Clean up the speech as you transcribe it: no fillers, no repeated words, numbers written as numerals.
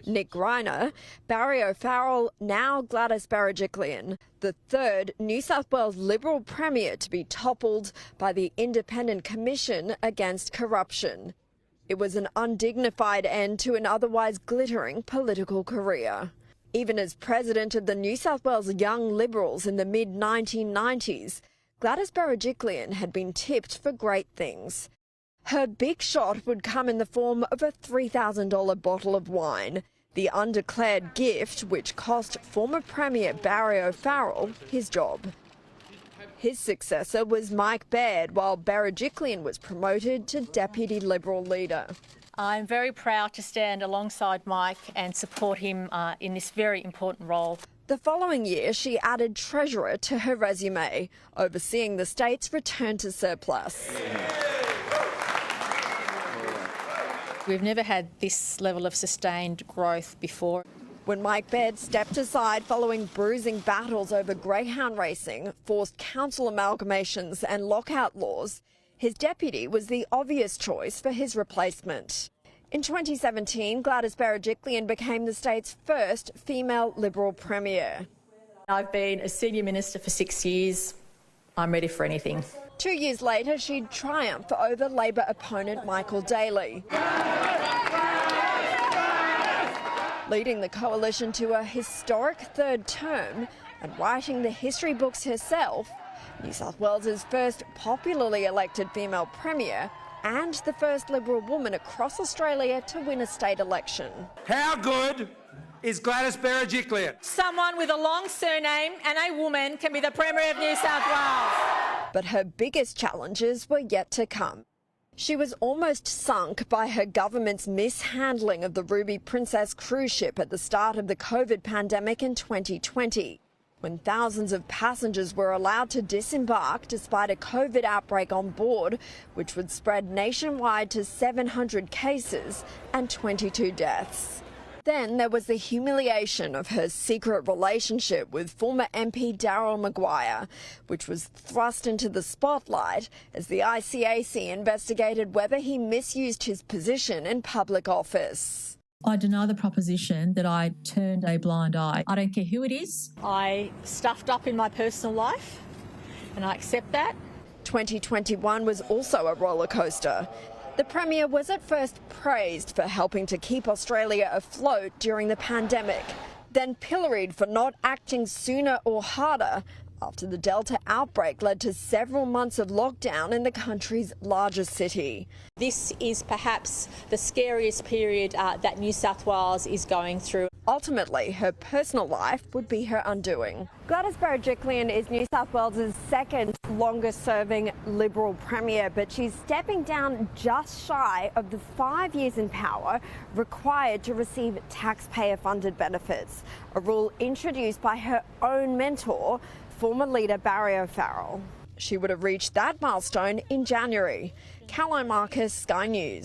Nick Greiner, Barry O'Farrell, now Gladys Berejiklian, the third New South Wales Liberal Premier to be toppled by the Independent Commission Against Corruption. It was an undignified end to an otherwise glittering political career. Even as president of the New South Wales Young Liberals in the mid-1990s, Gladys Berejiklian had been tipped for great things. Her big shot would come in the form of a $3,000 bottle of wine, the undeclared gift which cost former Premier Barry O'Farrell his job. His successor was Mike Baird, while Berejiklian was promoted to Deputy Liberal leader. I'm very proud to stand alongside Mike and support him in this very important role. The following year, she added Treasurer to her resume, overseeing the state's return to surplus. We've never had this level of sustained growth before. When Mike Baird stepped aside following bruising battles over greyhound racing, forced council amalgamations and lockout laws, his deputy was the obvious choice for his replacement. In 2017, Gladys Berejiklian became the state's first female Liberal Premier. I've been a senior minister for 6 years. I'm ready for anything. 2 years later, she'd triumph over Labor opponent Michael Daly, leading the coalition to a historic third term and writing the history books herself, New South Wales' first popularly elected female premier and the first Liberal woman across Australia to win a state election. How good is Gladys Berejiklian? Someone with a long surname and a woman can be the Premier of New South Wales. But her biggest challenges were yet to come. She was almost sunk by her government's mishandling of the Ruby Princess cruise ship at the start of the COVID pandemic in 2020, when thousands of passengers were allowed to disembark despite a COVID outbreak on board, which would spread nationwide to 700 cases and 22 deaths. Then there was the humiliation of her secret relationship with former MP Daryl Maguire, which was thrust into the spotlight as the ICAC investigated whether he misused his position in public office. I deny the proposition that I turned a blind eye. I don't care who it is. I stuffed up in my personal life and I accept that. 2021 was also a roller coaster. The Premier was at first praised for helping to keep Australia afloat during the pandemic, then pilloried for not acting sooner or harder after the Delta outbreak led to several months of lockdown in the country's largest city. This is perhaps the scariest period that New South Wales is going through. Ultimately, her personal life would be her undoing. Gladys Berejiklian is New South Wales' second longest-serving Liberal Premier, but she's stepping down just shy of the 5 years in power required to receive taxpayer-funded benefits, a rule introduced by her own mentor, former leader Barry O'Farrell. She would have reached that milestone in January. Caroline Marcus, Sky News.